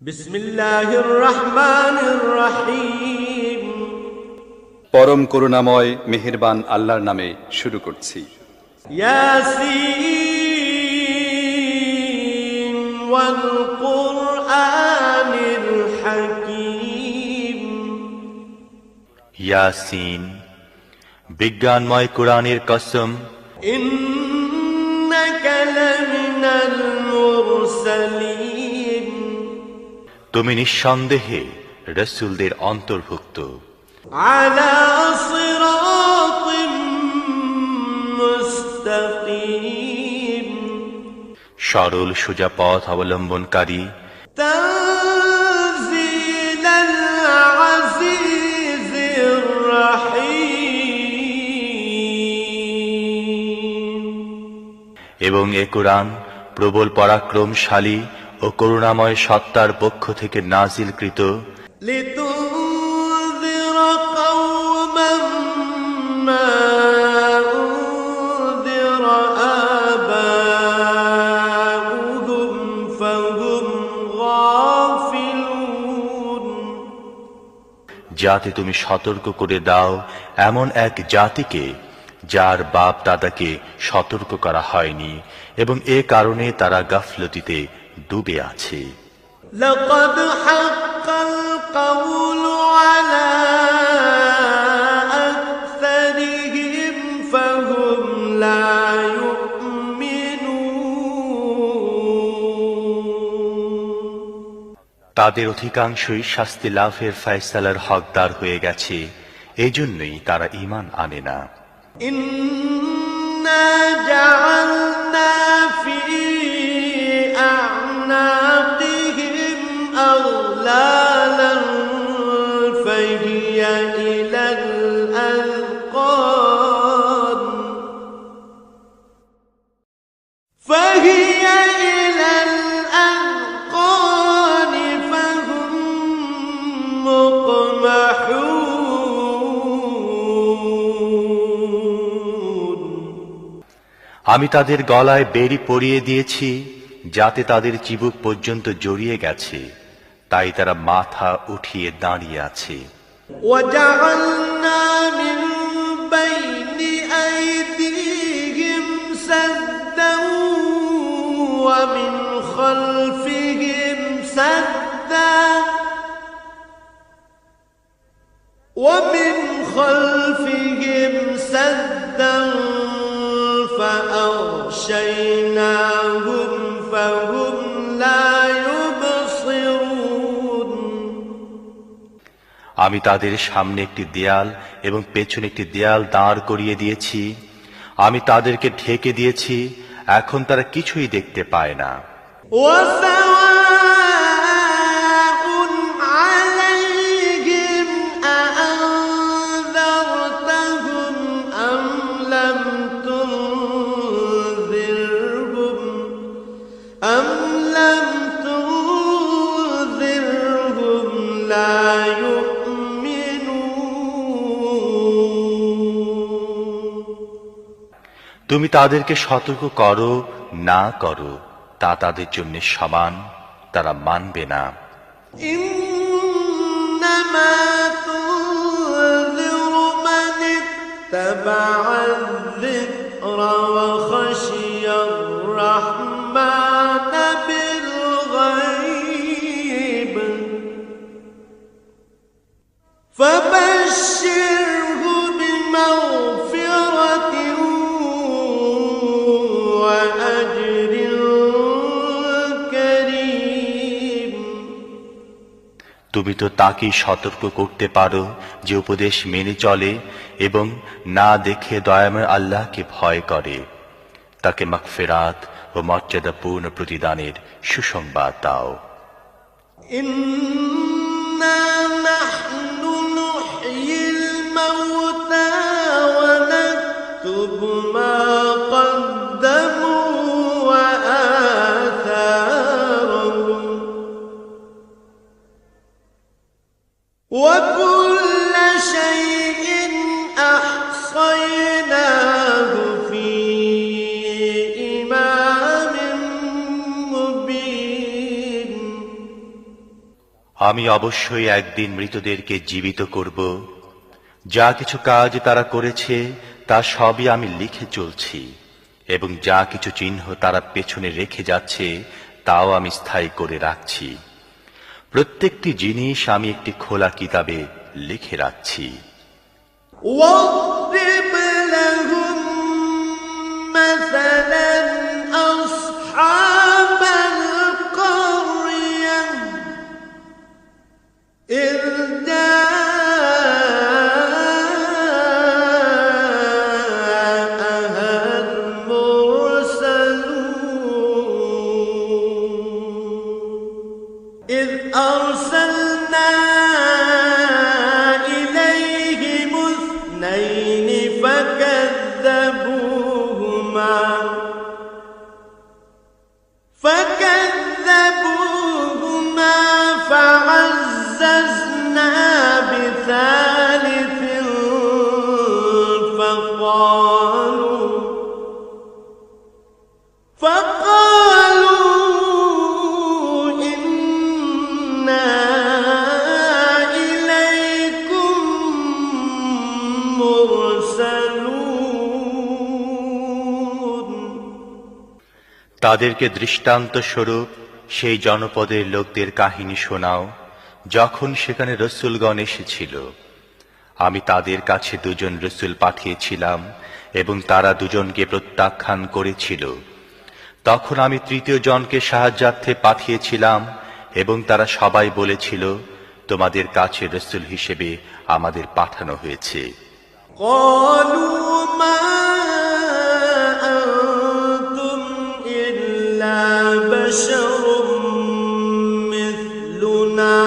বিসমিল্লাহির রহমানির রহিম। পরম করুণাময় মেহেরবান আল্লাহর নামে শুরু করছি। ইয়াসিন ওয়াল কুরআনিল হাকীম। ইয়াসিন, বিজ্ঞানময় কোরআনের কসম। ইন্নাকা লামিনাল মুরসালিন। তুমি নিঃসন্দেহে রাসূলদের অন্তর্ভুক্ত। আলা সিরাতিম মুস্তাকিম। সরল সোজা পথ অবলম্বনকারী। তানজিলাল আজিজির রহিম। এবং এ কোরআন প্রবল পরাক্রমশালী ও করুণাময় সত্তার পক্ষ থেকে নাজিলকৃত। লিতুনযিরা কওমান মা উনযিরা আবাউহুম ফাহুম গাফিলুন। যাতে তুমি সতর্ক করে দাও এমন এক জাতিকে যার বাপ দাদাকে সতর্ক করা হয়নি, এবং এ কারণে তারা গাফলতিতে ডুবে আছে। লাকাদ হাক্কাল কাওলু আলা আকসারিহিম ফাহুম লা ইউমিনুন। তাদের অধিকাংশই শাস্তি লাভের ফয়সালার হকদার হয়ে গেছে, এজন্যই তারা ঈমান আনে না। ইন্না জাআলনা ফি আ'নাকিহিম আগলালান ফাহিয়া ইলাল আযকান ফাহিয়া ইলাল আযকান ফাহুম মুকমাহুন। আমি তাদের গলায় বেড়ি পরিয়ে দিয়েছি, যাতে তাদের চিবুক পর্যন্ত জড়িয়ে গেছে, তাই তারা মাথা উঠিয়ে দাঁড়িয়ে আছে। وجعلنا من بين أيديهم سدا ومن خلفهم سدا فأغشيناهم فهم لا يبصرون। আমি তাদের সামনে একটি দেয়াল এবং পেছনে একটি দেয়াল দাঁড় করিয়ে দিয়েছি। আমি তাদেরকে ঢেকে দিয়েছি, এখন তারা কিছুই দেখতে পায় না। وسواء عليهم أأنذرتهم أم لم تنذرهم لا يؤمنون। তুমি তাদেরকে সতর্ক করো না করো, তা তাদের জন্য সমান, তারা মানবে না। إنما تنذر من اتبع الذكر وخشي الرحمن بالغيب فبشره بمغفرة وأجر كريم। তুমি তো তাকেই সতর্ক করতে পারো যে উপদেশ মেনে চলে এবং না দেখে দয়াময় আল্লাহকে ভয় করে, তাকে মাগফিরাত ও মর্যাদাপূর্ণ প্রতিদানের সুসংবাদ দাও। إنا نحن نحيي الموتى ونكتب ما قدموا وآثارهم وكل شيء أحصيناه في إمام مبين। আমি অবশ্যই একদিন মৃতদেরকে জীবিত করব। যা কিছু কাজ তারা করেছে তা সবই আমি লিখে চলছি, এবং যা কিছু চিহ্ন তারা পেছনে রেখে যাচ্ছে তাও আমি স্থায়ী করে রাখছি। প্রত্যেকটি জিনিস আমি একটি খোলা কিতাবে লিখে রাখছি। واضرب لهم مثلا أصحاب القرية إذ جاءها المرسلون إذ أرسلنا إليهم اثنين فكذبوهما فعززنا بثالث فقالوا إنا إليكم مرسلون তাদেরকে দৃষ্টান্ত স্বরূপ সেই জনপদের লোকদের কাহিনী শোনাও, যখন সেখানে রসূলগণ এসেছিল। আমি তাদের কাছে দুজন রসূল পাঠিয়েছিলাম এবং তারা দুজনকে প্রত্যাখ্যান করেছিল। তখন আমি তৃতীয় জনকে সাহায্যার্থে পাঠিয়েছিলাম এবং তারা সবাই বলেছিল, তোমাদের কাছে রসূল হিসেবে আমাদের পাঠানো হয়েছে। قالوا ما أنتم إلا بشر مثلنا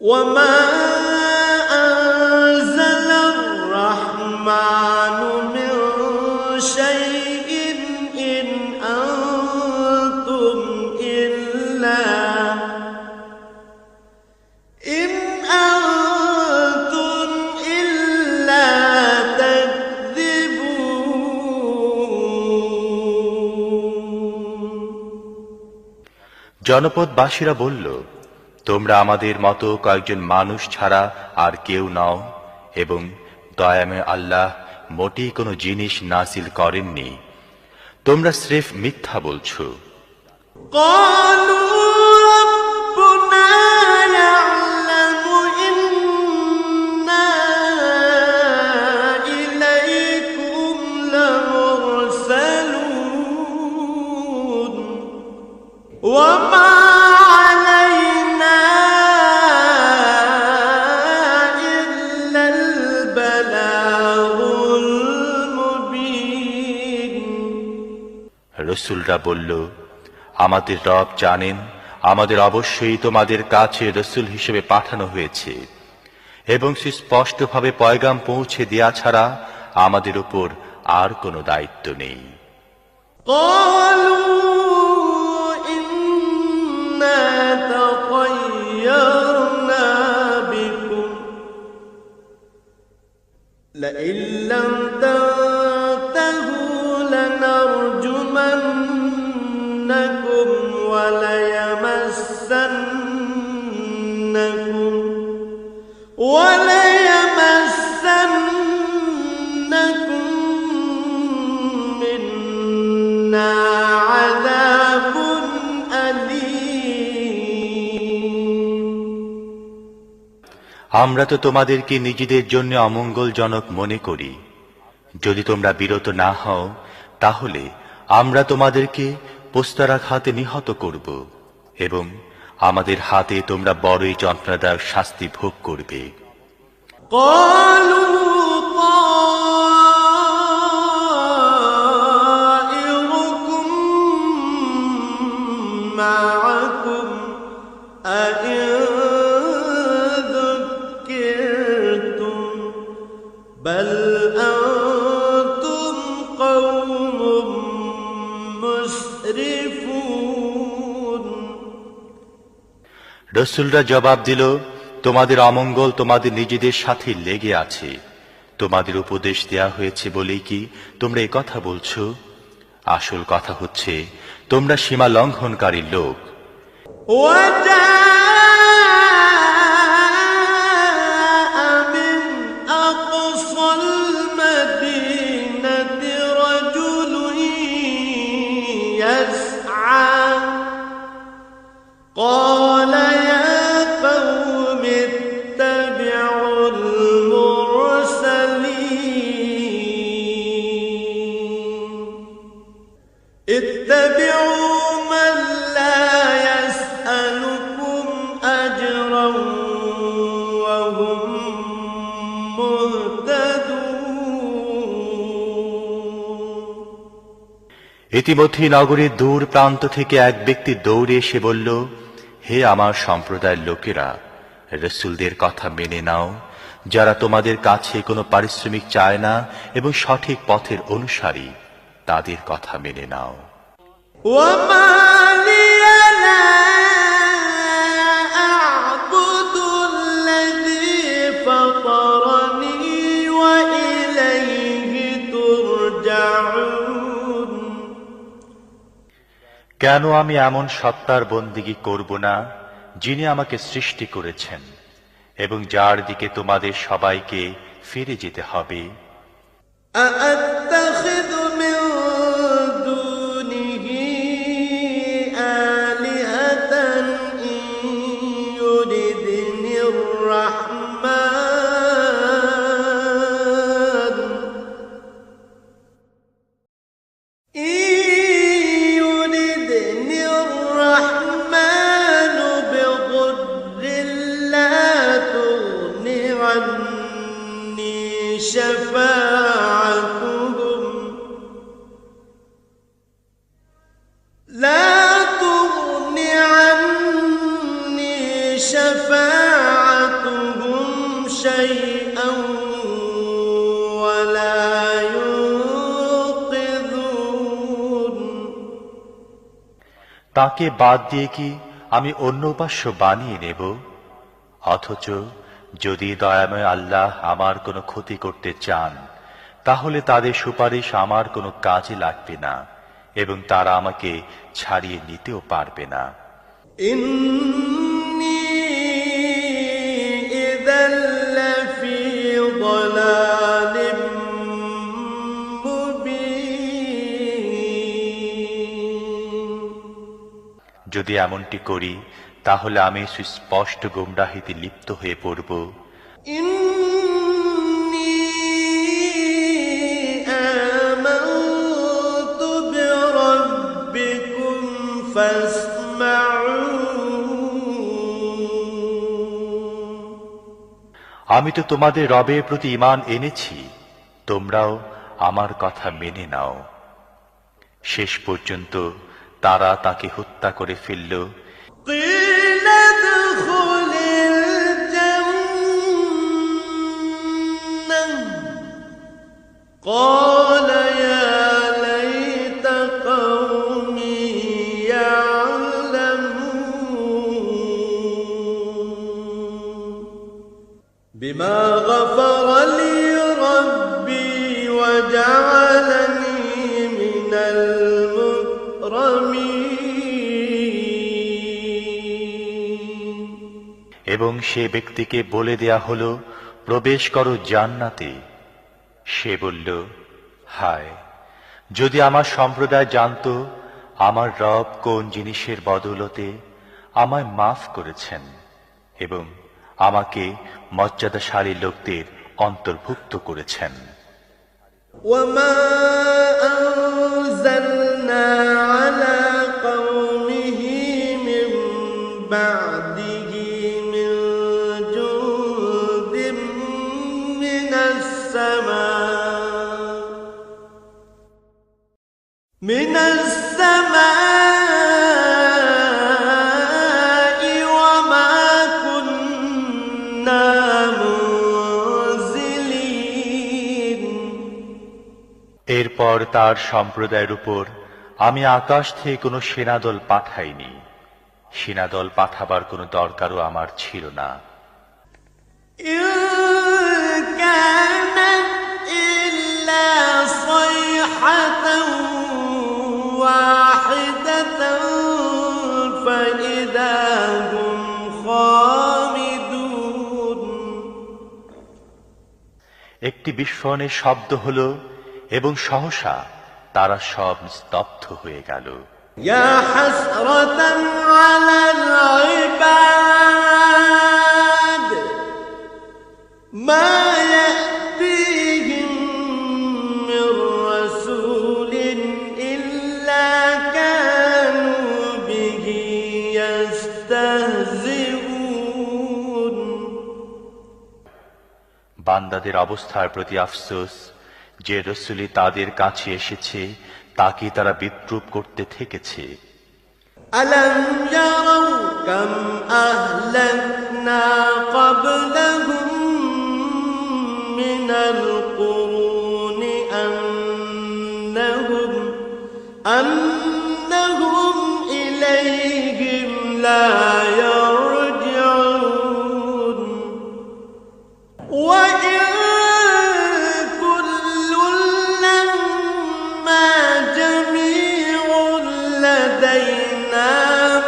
وما أنزل الرحمن من شيء إن أنتم إلا تكذبون জনপদবাসীরা বলল, তোমরা আমাদের মতো কয়েকজন মানুষ ছাড়া আর কেউ নও, এবং দয়াময় আল্লাহ মোটেই কোনো জিনিস নাযিল করেননি। তোমরা স্রেফ মিথ্যা বলছো। قالوا ربنا يعلم إنا إليكم لمرسلون وما علينا إلا البلاغ المبين রসূলরা বলল, আমাদের রব জানেন, আমাদের অবশ্যই তোমাদের কাছে রসূল হিসেবে পাঠানো হয়েছে, এবং সুস্পষ্টভাবে পয়গাম পৌঁছে দেয়া ছাড়া আমাদের উপর আর কোনো দায়িত্ব নেই। قالوا إنا تطيرنا بكم لئن لم تنتهوا لنرجمنكم وليمسنكم منا عذاب أليم আমরা তো তোমাদেরকে নিজেদের জন্য অমঙ্গলজনক মনে করি। যদি তোমরা বিরত না হও, তাহলে আমরা তোমাদেরকে পোস্তারাঘাতে নিহত করব, এবং আমাদের হাতে তোমরা বড়ই যন্ত্রণাদায়ক শাস্তি ভোগ করবে। قالوا طائركم معكم أئن ذكرتم بل أنتم قوم مسرفون রসূলরা জবাব দিল, তোমাদের অমঙ্গল তোমাদের নিজেদের সাথে লেগে আছে। তোমাদের উপদেশ দেয়া হয়েছে বলেই কি তোমরা এই কথা বলছো? আসল কথা হচ্ছে তোমরা সীমা লঙ্ঘনকারী লোক। وجاء من أقصى المدينة رجل يسعى قال يا قوم اتبعوا المرسلين اتبعوا من لا يسألكم أجرا وهم مهتدون ইতিমধ্যে নগরীর দূর প্রান্ত থেকে এক ব্যক্তি দৌড়ে এসে বলল, হে আমার সম্প্রদায়ের লোকেরা, রাসূলদের কথা মেনে নাও, যারা তোমাদের কাছে কোনো পারিশ্রমিক চায় না এবং সঠিক পথের অনুসারী, তাদের কথা মেনে নাও। وما لي لا أعبد الذي فطرني وإليه ترجعون কেন আমি এমন সত্তার বন্দিগি করব না যিনি আমাকে সৃষ্টি করেছেন এবং যার দিকে তোমাদের সবাইকে ফিরে যেতে হবে? أأتخذ من دونه آلهة إن يردني الرحمن بضر لا تغن عني شفاعتهم شيئا ولا ينقذون তাকে বাদ দিয়ে কি আমি অন্য উপাস্য বানিয়ে নেব? অথচ যদি দয়াময় আল্লাহ আমার কোনো ক্ষতি করতে চান, তাহলে তাদের সুপারিশ আমার কোনো কাজে লাগবে না এবং তারা আমাকে ছাড়িয়ে নিতেও পারবে না। إني إذا لفي ضلال مبين যদি এমনটি করি তাহলে আমি সুস্পষ্ট গোমরাহিতে লিপ্ত হয়ে পড়ব। إني آمنت بربكم فاسمعون আমি তো তোমাদের রবের প্রতি ঈমান এনেছি, তোমরাও আমার কথা মেনে নাও। শেষ পর্যন্ত তারা তাকে হত্যা করে ফেলল। قيل ادخل الجنة قال يا ليت قومي يعلمون بما غفر لي ربي وجعلني من المكرمين এবং সে ব্যক্তিকে বলে দেয়া হলো, প্রবেশ করো জান্নাতে। সে বলল, হায়, যদি আমার সম্প্রদায় জানতো আমার রব কোন জিনিসের বদৌলতে আমায় মাফ করেছেন এবং আমাকে মর্যাদাশালী লোকদের অন্তর্ভুক্ত করেছেন। وما أنزلنا على قومه من بعده من جند من السماء وما كنا منزلين এরপর তার সম্প্রদায়ের উপর আমি আকাশ থেকে কোনো সেনাদল পাঠাইনি, সেনাদল পাঠাবার কোনো দরকারও আমার ছিল না। إن كانت إلا صيحة একটি বিস্ফোরণের শব্দ হলো এবং সহসা তারা সব স্তব্ধ হয়ে গেল। يا حسرة على العباد ما يأتيهم من رسول إلا كانوا به يستهزئون। বান্দাদের অবস্থার প্রতি আফসোস, যে রসূলই তাদের কাছে এসেছে তাকে তারা বিদ্রূপ করতে থেকেছে। ألم يروا كم أهلكنا قبلهم من القرون أنهم إليهم لا يرجعون وإن كل لما جميع لدينا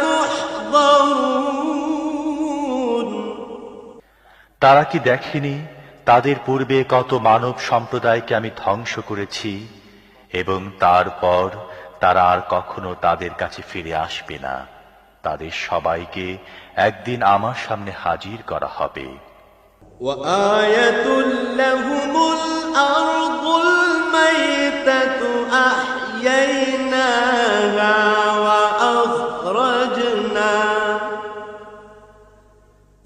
محضرون। তারা কি দেখেনি তাদের পূর্বে কত মানব সম্প্রদায়কে আমি ধ্বংস করেছি এবং তারপর তারা আর কখনো তাদের কাছে ফিরে আসবে না। তাদের সবাইকে একদিন আমার সামনে হাজির করা হবে। وآية لهم الأرض الميتة أحييناها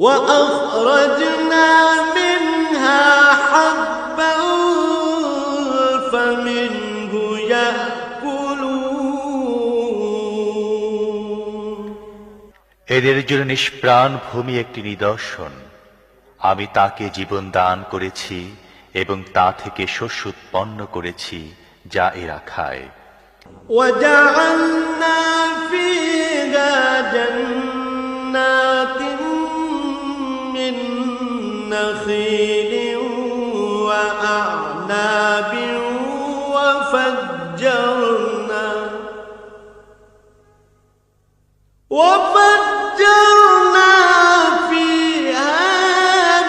وأخرجنا منها حبا فمنه يأكلون। এদের জন্য নিষ্প্রাণ ভূমি একটি নিদর্শন। আমি তাকে জীবন দান করেছি এবং তা থেকে শস্য উৎপন্ন করেছি যা এরা খায়। وجعلنا فيها جنات من نخيل وأعناب وفجرنا فيها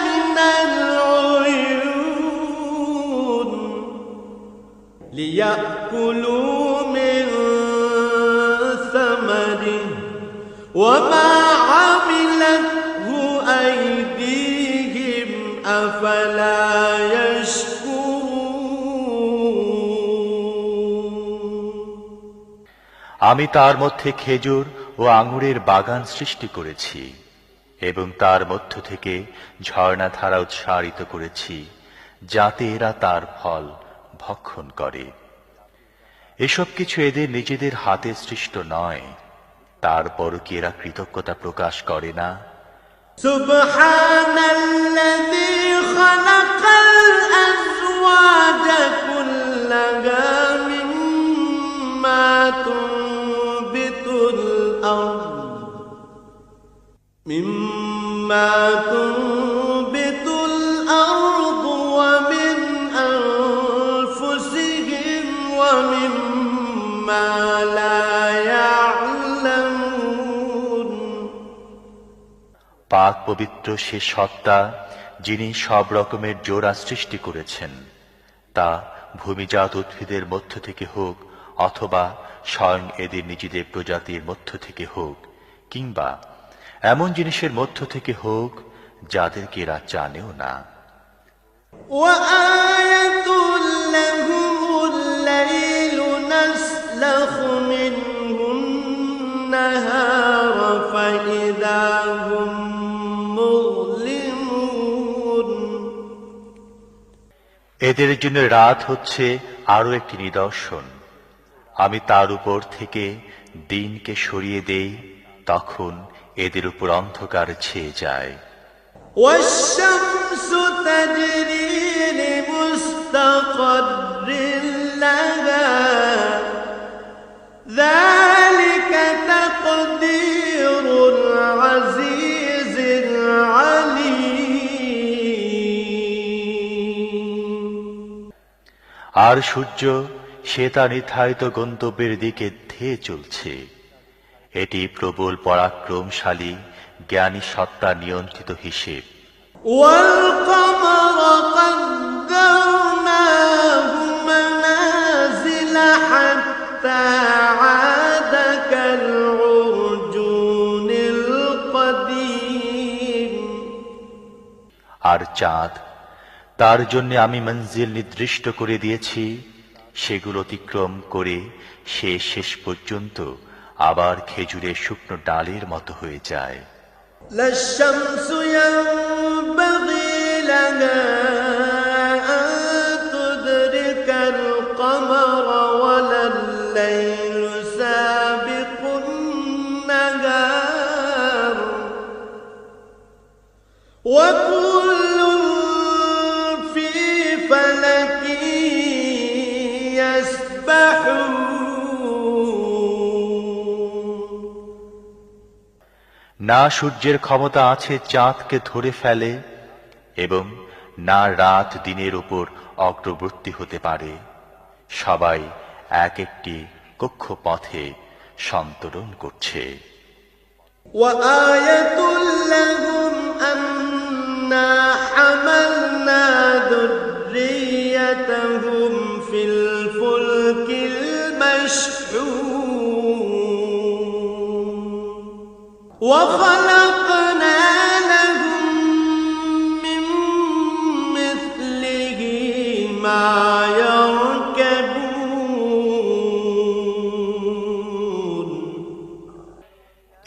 من العيون ليأكلوا من ثمره وما عملته أيديهم أفلا يشكرون। আমি তার মধ্যে খেজুর ও আঙুরের বাগান সৃষ্টি করেছি এবং তার মধ্য থেকে ঝর্ণাধারা উৎসারিত করেছি যাতে এরা তার ফল ভক্ষণ করে। এসব কিছু এদের নিজেদের হাতে সৃষ্ট নয়, তারপর কি এরা কৃতজ্ঞতা প্রকাশ করে না? সুবহানাল্লাযী খালাকাল আযওয়াজা কুল্লাহা মিম্মা তুনবিতুল আরদ ওয়া মিন আনফুসিহিম ওয়া মিম্মা লা ইয়া'লামুন। পাক পবিত্র সে সত্তা যিনি সব রকমের জোড়া সৃষ্টি করেছেন, তা ভূমিজাত উদ্ভিদের মধ্য থেকে হোক অথবা স্বয়ং এদের নিজেদের প্রজাতির মধ্য থেকে হোক কিংবা এমন জিনিসের মধ্য থেকে হোক যাদেরকে এরা জানেও না। وآية لهم الليل نسلخ منه النهار فإذا هم مظلمون। এদের জন্য রাত হচ্ছে আরো একটি নিদর্শন। আমি তার উপর থেকে দিনকে সরিয়ে দেই, তখন এদের উপর অন্ধকার ছেয়ে যায়। والشمس تجري لمستقر لها ذلك تقدير العزيز العليم। আর সূর্য সে তার নির্ধারিত গন্তব্যের দিকে ধেয়ে চলছে। এটি প্রবল পরাক্রমশালী জ্ঞানী সত্তা নিয়ন্ত্রিত হিসেব। والقمر قدرناه حتى عاد كالعرجون القديم আর চাঁদ, তার জন্য আমি মঞ্জিল নির্দিষ্ট করে দিয়েছি, সেগুলো অতিক্রম করে সে শেষ পর্যন্ত আবার খেজুরের শুকনো ডালের মতো হয়ে যায়। لا الشمس ينبغي لها أن تدرك القمر ولا الليل سابق النهار وكل في فلك يسبحون না সূর্যের ক্ষমতা আছে চাঁদকে ধরে ফেলে এবং না রাত দিনের উপর অগ্রবর্তী হতে পারে। সবাই এক একটি কক্ষপথে সন্তরণ করছে। وآية لهم أنا حملنا ذريتهم في الفلك المشحون وخلقنا لهم من مثله ما يركبون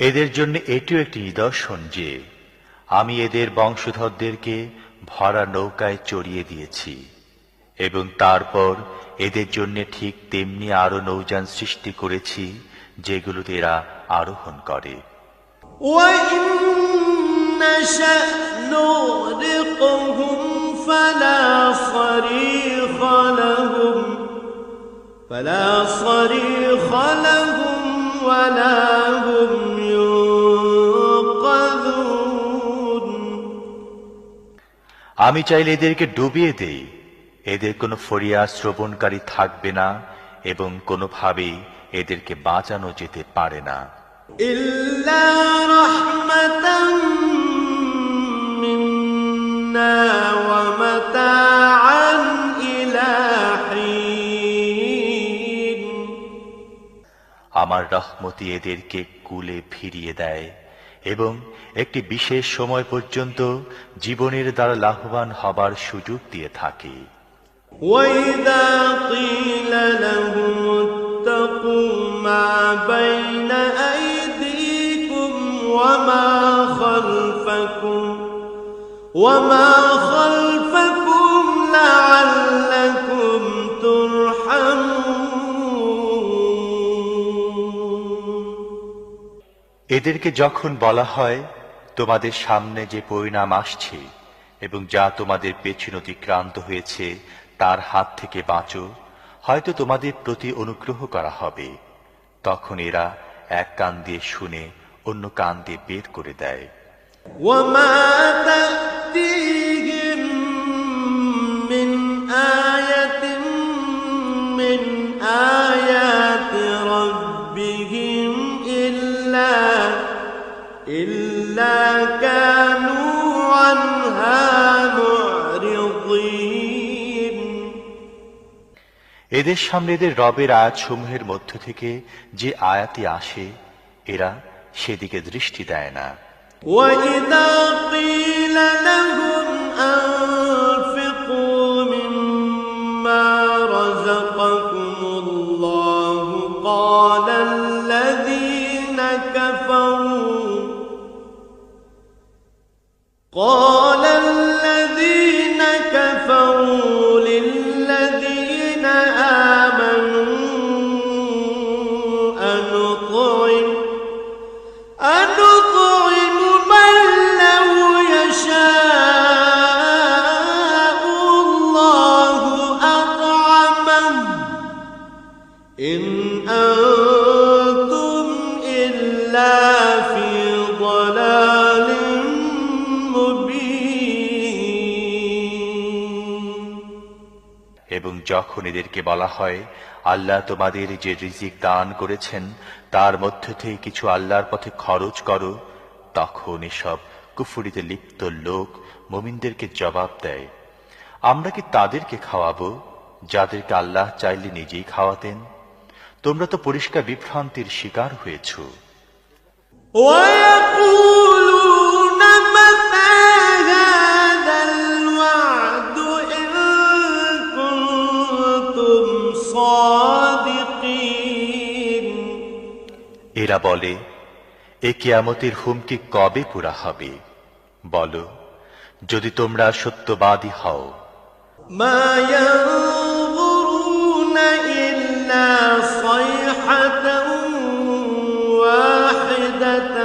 এদের জন্য এটিও একটি নিদর্শন যে আমি এদের বংশধরদেরকে ভরা নৌকায় চড়িয়ে দিয়েছি এবং তারপর এদের জন্য ঠিক তেমনি আরো নৌযান সৃষ্টি করেছি যেগুলোতে এরা আরোহণ করে। وإن نشأ نغرقهم فلا صريخ لهم ولا هم ينقذون আমি চাইলে এদেরকে ডুবিয়ে দেই, এদের কোনো ফরিয়াদ শ্রবণকারী থাকবে না এবং কোনোভাবেই এদেরকে বাঁচানো যেতে পারে না। إلا رحمة منا ومتاعا إلى حين আমার রহমতি এদেরকে কুলে ফিরিয়ে দেয় এবং একটি বিশেষ সময় পর্যন্ত জীবনের দ্বারা লাভবান হবার সুযোগ দিয়ে থাকে। وإذا قيل لهم اتقوا ما بين أيديكم وما خلفكم لعلكم ترحمون এদেরকে যখন বলা হয় তোমাদের সামনে যে পরিণাম আসছে এবং যা তোমাদের পেছনে অতিক্রান্ত হয়েছে তার হাত থেকে বাঁচো, হয়তো তোমাদের প্রতি অনুগ্রহ করা হবে, তখন এরা এক কান দিয়ে শুনে অন্য কান দিয়ে বের করে দেয়। وما تأتيهم من آية من آيات ربهم إلا كانوا عنها معرضين এদের সামনে এদের রবের আয়াতসমূহের মধ্য থেকে যে আয়াতি আসে এরা সেদিকে দৃষ্টি দেয় না। وإذا قيل لهم أنفقوا مما رزقكم الله قال الذين كفروا للذين آمنوا أنطعم من لو يشاء الله أطعمه إن أنتم إلا في ضلال مبين এবং যখন এদেরকে বলা হয় আল্লাহ তোমাদের যে রিজিক দান করেছেন তার মধ্য থেকে কিছু আল্লাহর পথে খরচ করো, তখন এসব কুফরিতে লিপ্ত লোক মুমিনদেরকে জবাব দেয়, আমরা কি তাদেরকে খাওয়াবো যাদেরকে আল্লাহ চাইলে নিজেই খাওয়াতেন? তোমরা তো পরিষ্কার বিভ্রান্তির শিকার হয়েছ। ويقولون متى هذا الوعد إن كنتم صادقين এরা বলে, এ কিয়ামতের হুমকি কবে পুরা হবে? বলো, যদি তোমরা সত্যবাদী হও। ما ينظرون إلا صيحة واحدة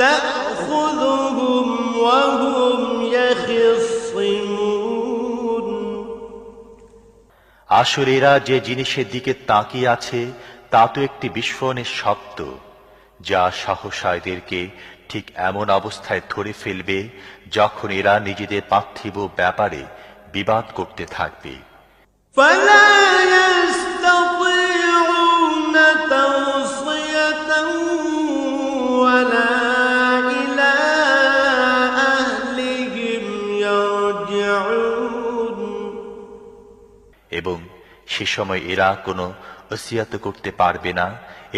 تأخذهم وهم يخصمون আসলে এরা যে জিনিসের দিকে তাকিয়ে আছে তা তো একটি বিস্ফোরণের শব্দ, যা সহসা এদেরকে ঠিক এমন অবস্থায় ধরে ফেলবে যখন এরা নিজেদের পার্থিব ব্যাপারে বিবাদ করতে থাকবে। فلا يستطيعون توصية ولا إلى أهلهم يرجعون এবং সে সময় এরা কোনো ওসিয়াত করতে পারবে না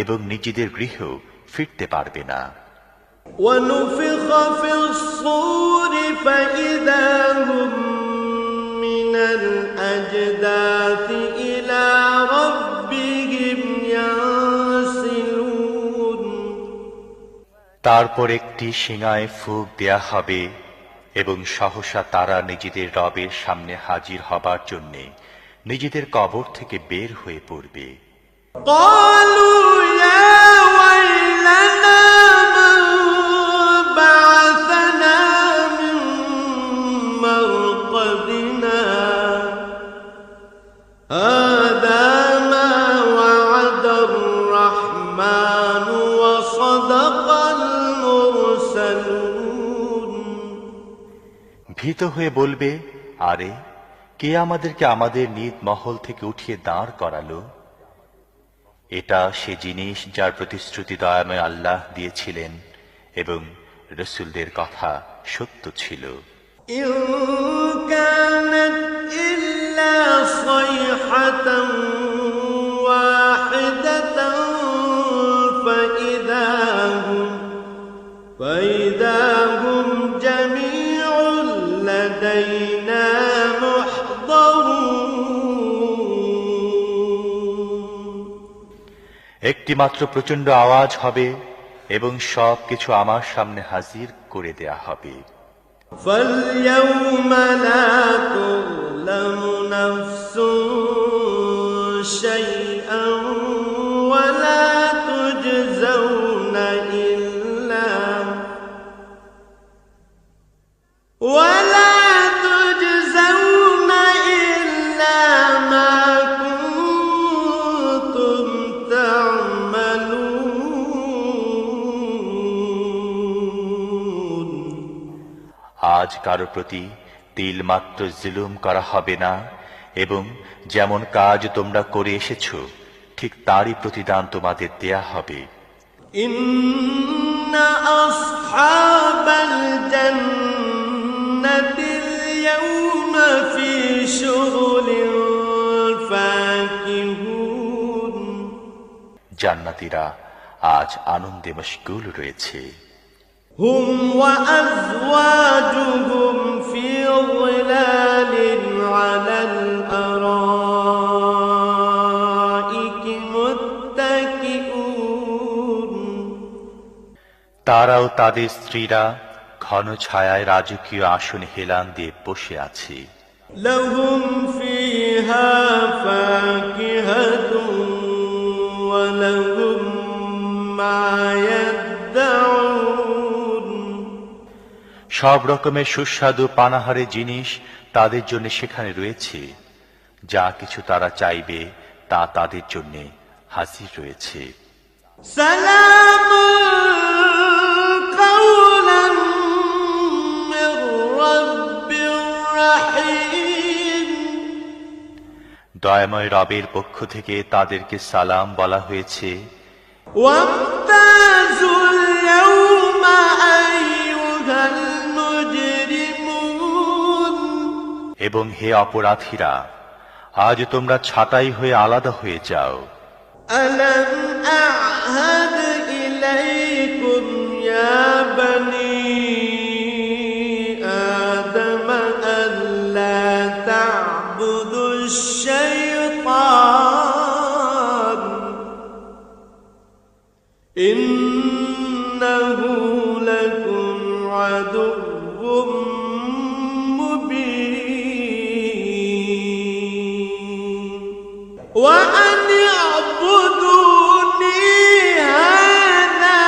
এবং নিজেদের গৃহেও ফিরতে পারবে না। ونفخ في الصور فإذا هم من الأجداث إلى ربهم ينسلون তারপর একটি শিঙায় ফুঁক দেয়া হবে এবং সহসা তারা নিজেদের রবের সামনে হাজির হবার জন্যে নিজেদের কবর থেকে বের হয়ে পড়বে। قالوا يا ويلنا من بعثنا من مرقدنا هذا ما وعد الرحمن وصدق المرسلون ভীত হয়ে বলবে, আরে কে আমাদেরকে আমাদের নিজ মহল থেকে উঠিয়ে দাঁড় করালো? এটা সে জিনিস যার প্রতিশ্রুতি দয়াময় আল্লাহ দিয়েছিলেন এবং রসুলদের কথা সত্য ছিল। إن كانت إلا صيحة واحدة فإذا هم جميع لدينا محضرون একটি মাত্র প্রচন্ড আওয়াজ হবে এবং সব কিছু আমার সামনে হাজির করে দেয়া হবে। فاليوم لا تظلم نفس شيئا ولا تجزون إلا ما كنتم تعملون আজ কারো প্রতি তিল মাত্র জুলুম করা হবে না এবং যেমন কাজ তোমরা করে এসেছো ঠিক তারই প্রতিদান তোমাদের দেয়া হবে। إن أصحاب الجنة اليوم في شغل فاكهون জান্নাতীরা আজ আনন্দে মশগুল রয়েছে। هم وأزواجهم في ظلال على الأرائك متكئون তারাও তাদের স্ত্রীরা ঘন ছায়ায় রাজকীয় আসনে হেলান দিয়ে বসে আছে। لهم فيها فاكهة ولهم ما يدعون সব রকমের সুস্বাদু পানাহারে জিনিস তাদের জন্য সেখানে রয়েছে, যা কিছু তারা চাইবে তা তাদের জন্য হাজির রয়েছে। سلام قولا من رب رحيم দয়াময় রবের পক্ষ থেকে তাদেরকে সালাম বলা হয়েছে। وامتازوا اليوم أيها المجرمون এবং হে অপরাধীরা, আজ তোমরা ছাঁটাই হয়ে আলাদা হয়ে যাও। ألم أعهد إليكم يا بني آدم ألا تعبدوا الشيطان إنه لكم عدو مبين وأن اعبدوني هذا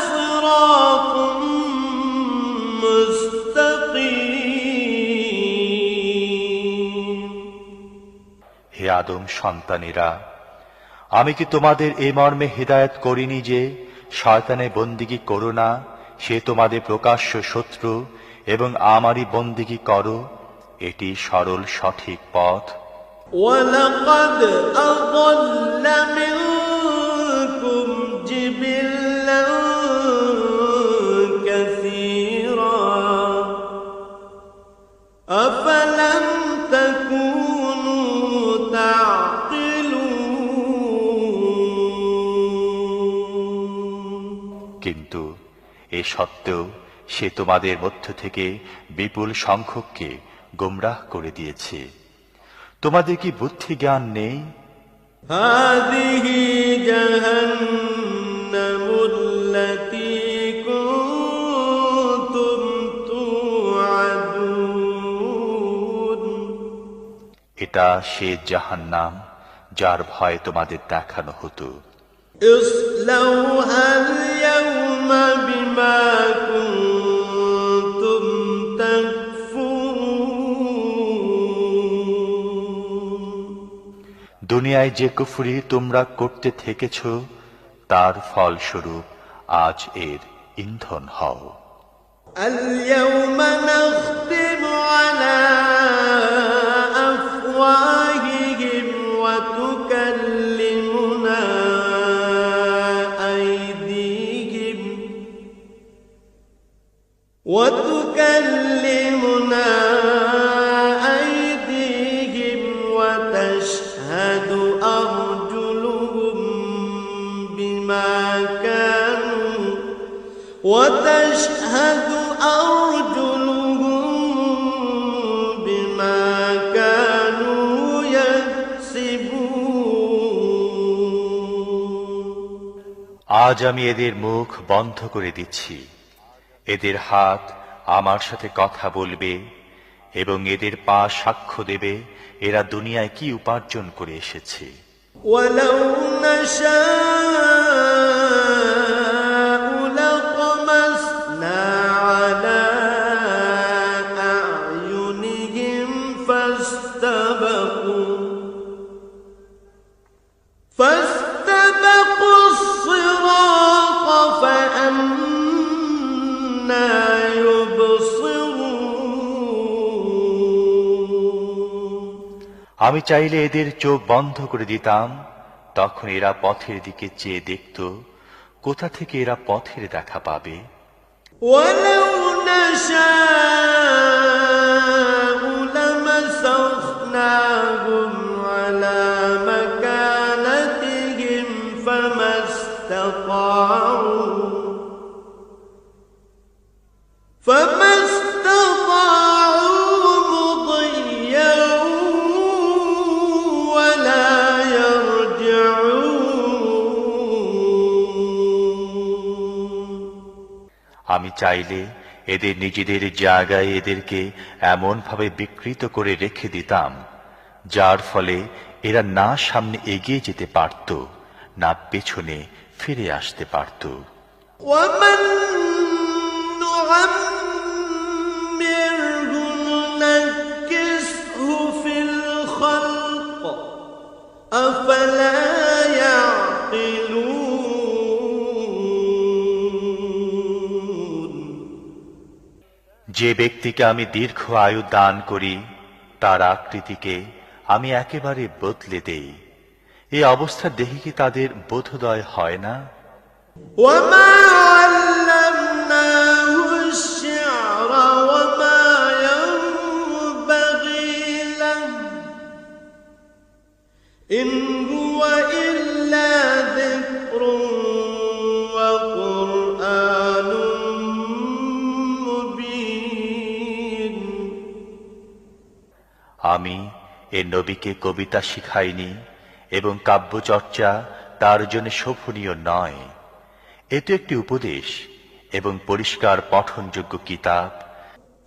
صراط مستقيم হে আদম সন্তানেরা, আমি কি তোমাদের এই মর্মে হিদায়াত করিনি যে শয়তানের বন্দিগি করো না, সে তোমাদের প্রকাশ্য শত্রু, এবং আমারই বন্দিগি করো, এটি সরল সঠিক পথ। ولقد أضل منكم جبلا كثيرا أفلم تكونوا تعقلون কিন্তু এ সত্ত্বেও সে তোমাদের মধ্য থেকে বিপুল সংখ্যককে গোমরাহ করে দিয়েছে। তোমাদের কি বুদ্ধি জ্ঞান নেই? هذه جهنم التي كنتم توعدون এটা সে জাহান্নাম যার ভয় তোমাদের দেখানো হতো। اصلوها اليوم بما كنتم تكفرون দুনিয়ায় যে কুফরি তোমরা করতে থেকেছ, তার ফলস্বরূপ আজ এর ইন্ধন হও। اليوم نختم على أفواههم وتكلمنا أيديهم وتشهد أرجلهم بما كانوا يكسبون আজ আমি এদের মুখ বন্ধ করে দিচ্ছি, এদের হাত আমার সাথে কথা বলবে এবং এদের পা সাক্ষ্য দেবে এরা দুনিয়ায় কি উপার্জন করে এসেছে। ولو نشاء لطمسنا على أعينهم فاستبقوا الصراط فأنى يبصرون আমি চাইলে এদের চোখ বন্ধ করে দিতাম, তখন এরা পথের দিকে চেয়ে দেখত, কোথা থেকে এরা পথের দেখা পাবে। ولو نشاء لمسخناهم على مكانتهم فما استطاعوا مضيا ولا يرجعون আমি চাইলে এদের নিজেদের জায়গায় এদেরকে এমন ভাবে বিকৃত করে রেখে দিতাম, যার ফলে এরা না সামনে এগিয়ে যেতে পারত, না পেছনে ফিরে আসতে পারত। ومن نعمره ننكسه في الخلق أفلا يعقلون যে ব্যক্তিকে আমি দীর্ঘ আয়ু দান করি, তার আকৃতিকে আমি একেবারে বদলে দেই, এই অবস্থা দেখে কি তাদের বোধোদয় হয় না? وما علمناه الشعر وما ينبغي له إن هو إلا ذكر وقرآن مبين আমি এ নবীকে কবিতা শিখাইনি এবং কাব্যচর্চা তার জন্য শোভনীয় নয়। এ তো একটি উপদেশ এবং পরিষ্কার পঠনযোগ্য কিতাব।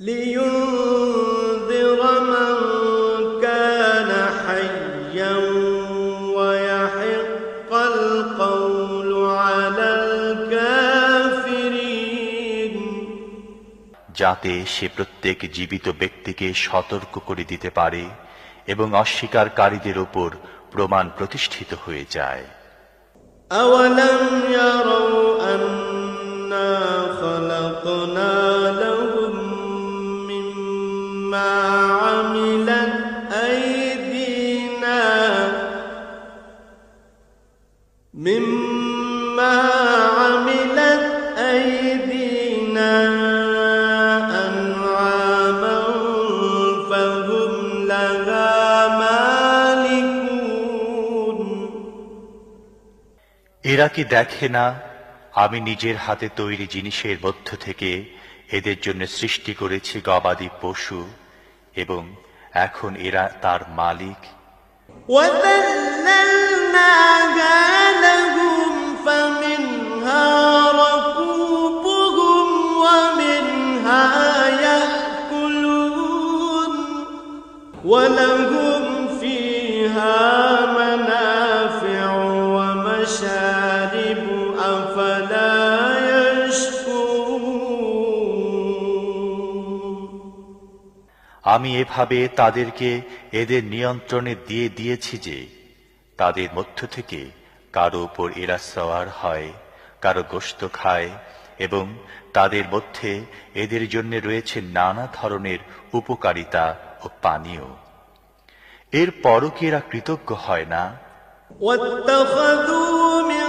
لينذر من كان حيا ويحق القول على الكافرين যাতে সে প্রত্যেক জীবিত ব্যক্তিকে সতর্ক করে দিতে পারে এবং অস্বীকারীদের উপর প্রমাণ প্রতিষ্ঠিত হয়ে যায়। أولم يروا أنا خلقنا لهم مما عملت أيدينا أنعاما فهم لها مالكون এরা কি দেখে না আমি নিজের হাতে তৈরি জিনিসের মধ্য থেকে এদের জন্য সৃষ্টি করেছি গবাদি পশু এবং এখন এরা তার মালিক। وَذَلَّلْنَاهَا لَهُمْ فَمِنْهَا رَكُوبُهُمْ وَمِنْهَا يَأْكُلُونَ وَلَهُمْ فِيهَا مَنَافِعُ وَمَشَارِبُ أَفَلَا يَشْكُرُونَ আমি এভাবে তাদেরকে এদের নিয়ন্ত্রণে দিয়ে দিয়েছি যে তাদের মধ্য থেকে কারো উপর এরা সওয়ার হয়, কারো গোশত খায় এবং তাদের মধ্যে এদের জন্য রয়েছে নানা ধরনের উপকারিতা ও পানীয়। এর পরও কি এরা কৃতজ্ঞ হয় না? واتخذوا من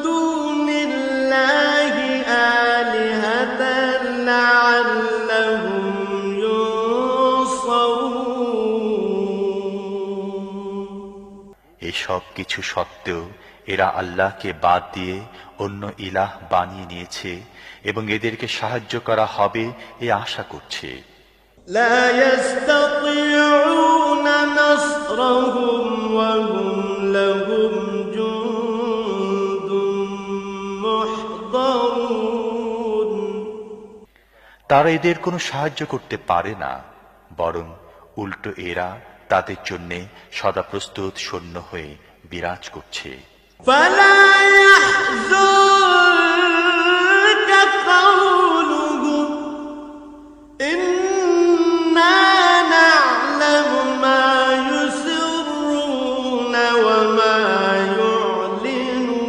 دون الله آلهة لعلهم এসব কিছু সত্ত্বেও এরা আল্লাহকে বাদ দিয়ে অন্য ইলাহ বানিয়ে নিয়েছে এবং এদেরকে সাহায্য করা হবে এ আশা করছে। لا يستطيعون نصرهم وهم لهم جند محضرون তারা এদের কোনো সাহায্য করতে পারে না, বরং উল্টো এরা তাদের জন্য সদা প্রস্তুত সৈন্য হয়ে বিরাজ করছে। فلا يحزنك قولهم إنا نعلم ما يسرون وما يعلنون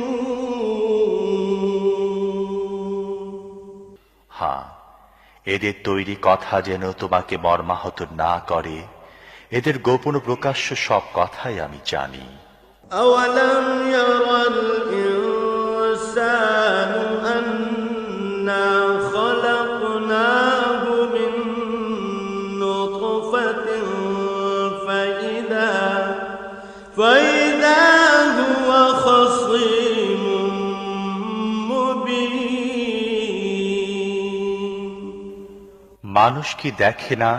হ্যাঁ, এদের তৈরি কথা যেন তোমাকে মর্মাহত না করে, এদের গোপন প্রকাশ্য সব কথাই আমি জানি। أولم ير الإنسان أنا خلقناه من نطفة فإذا هو خصيم مبين মানুষ কি দেখে না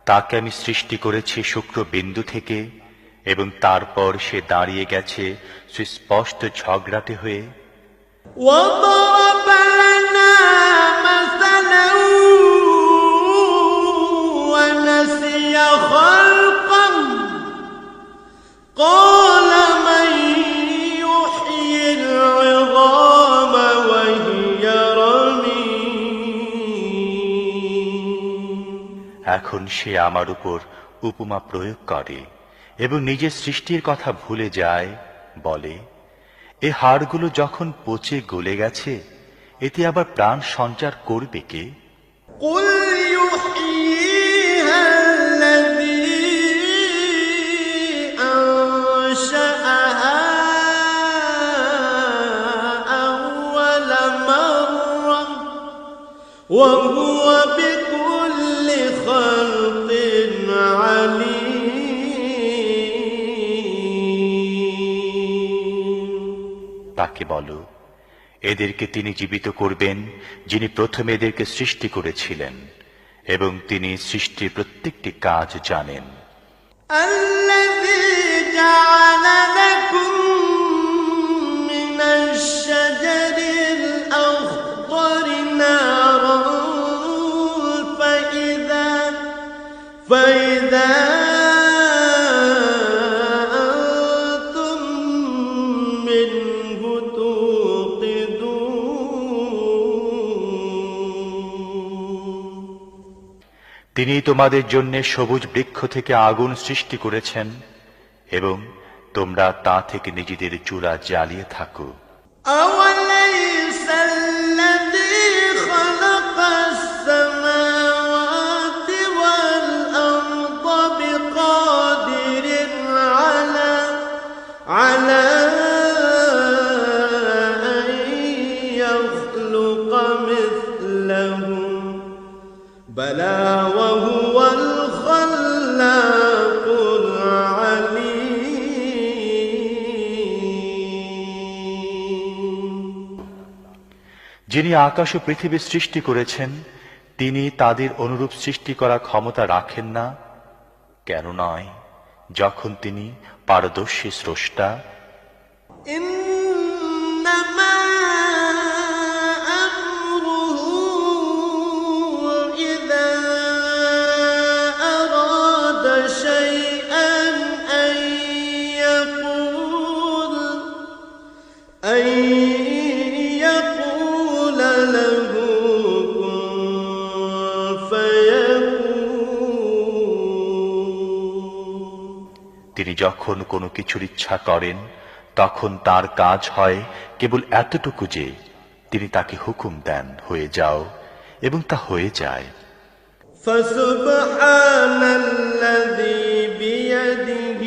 তাকে আমি সৃষ্টি করেছি শুক্র বিন্দু থেকে এবং তারপর সে দাঁড়িয়ে গেছে সুস্পষ্ট ঝগড়াটে হয়ে। وضرب لنا مثلا ونسي خلقه قال من يحيي العظام وهي رميم এখন সে আমার উপর উপমা প্রয়োগ করে এবং নিজের সৃষ্টির কথা ভুলে যায়, বলে এ হাড়গুলো যখন পচে গলে গেছে এতে আবার প্রাণ সঞ্চার করবে কে? قل يحييها الذي أنشأها أول مرة وهو بكل خلق عليم। তাকে বলো, এদেরকে তিনি জীবিত করবেন যিনি প্রথমে এদেরকে সৃষ্টি করেছিলেন, এবং তিনি সৃষ্টির প্রত্যেকটি কাজ জানেন। الذي جعل لكم من الشجر الأخضر نارا فإذا أنتم منه توقدون। তিনি তোমাদের জন্য সবুজ বৃক্ষ থেকে আগুন সৃষ্টি করেছেন এবং তোমরা তা থেকে নিজেদের চুলা জ্বালিয়ে থাকো। أوليس الذي خلق السماوات والأرض بقادر على أن يخلق مثلهم بلى وهو الخلاق العليم। যিনি আকাশ ও পৃথিবী সৃষ্টি করেছেন, তিনি তাদের অনুরূপ সৃষ্টি করার ক্ষমতা রাখেন না? কেন নয়, যখন তিনি পারদর্শী স্রষ্টা। إنما أمره إذا أراد شيئا أن يقول له كن فيكون। তিনি যখন কোনো কিছুর ইচ্ছা করেন, তখন তার কাজ হয় কেবল এতটুকু যে তিনি তাকে হুকুম দেন, হয়ে যাও, এবং তা হয়ে যায়। فسبحان الذي بيده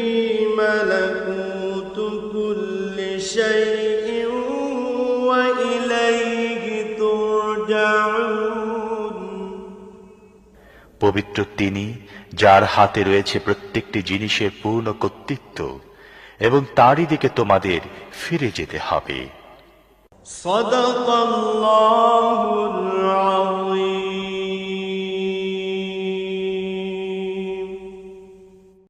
ملكوت كل شيء وإليه ترجعون। পবিত্র তিনি, যার হাতে রয়েছে প্রত্যেকটি জিনিসের পূর্ণ কর্তৃত্ব, এবং তারই দিকে তোমাদের ফিরে যেতে হবে। صدق الله العظيم।